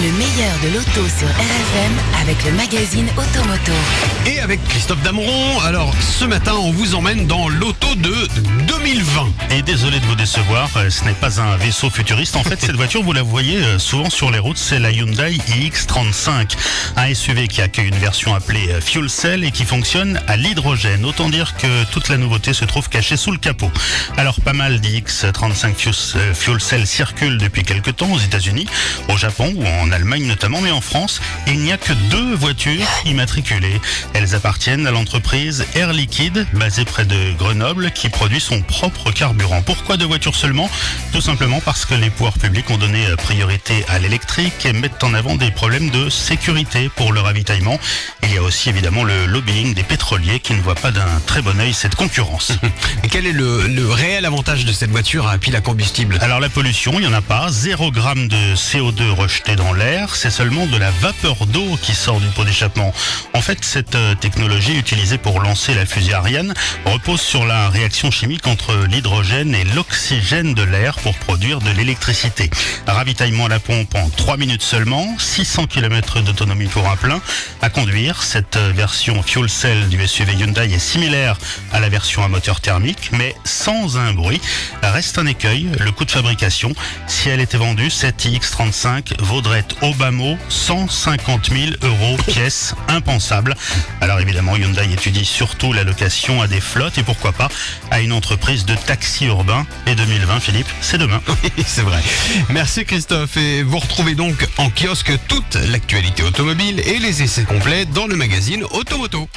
Le meilleur de l'auto sur RFM avec le magazine Automoto. Et avec Christophe Dameron, alors ce matin on vous emmène dans l'auto de 2020. Et désolé de vous décevoir, ce n'est pas un vaisseau futuriste. En fait, cette voiture, vous la voyez souvent sur les routes, c'est la Hyundai iX35. Un SUV qui accueille une version appelée Fuel Cell et qui fonctionne à l'hydrogène. Autant dire que toute la nouveauté se trouve cachée sous le capot. Alors, pas mal d'iX35 Fuel Cell circulent depuis quelques temps aux États-Unis, au Japon ou en Allemagne notamment, mais en France, il n'y a que 2 voitures immatriculées. Elles appartiennent à l'entreprise Air Liquide, basée près de Grenoble, qui produit son propre carburant. Pourquoi 2 voitures seulement ? Tout simplement parce que les pouvoirs publics ont donné priorité à l'électrique et mettent en avant des problèmes de sécurité pour le ravitaillement. Il y a aussi évidemment le lobbying des pétroliers qui ne voient pas d'un très bon œil cette concurrence. Et quel est le réel avantage de cette voiture à pile à combustible ? Alors la pollution, il n'y en a pas. 0 g de CO2 rejeté dans l'air. C'est seulement de la vapeur d'eau qui sort du pot d'échappement. En fait, cette technologie utilisée pour lancer la fusée Ariane repose sur la réaction chimique entre l'hydrogène et l'oxygène de l'air pour produire de l'électricité. Ravitaillement à la pompe en 3 minutes seulement, 600 km d'autonomie pour un plein. À conduire, cette version Fuel Cell du SUV Hyundai est similaire à la version à moteur thermique, mais sans un bruit. Reste un écueil, le coût de fabrication. Si elle était vendue, cette iX35 vaudrait au bas mot 150 000 € pièce, impensable. Alors évidemment, Hyundai étudie surtout la location à des flottes et pourquoi pas à une entreprise de taxi urbain. Et 2020, Philippe, c'est demain. Oui, c'est vrai. Merci Christophe. Et vous retrouvez donc en kiosque toute l'actualité automobile et les essais complets dans le magazine Automoto.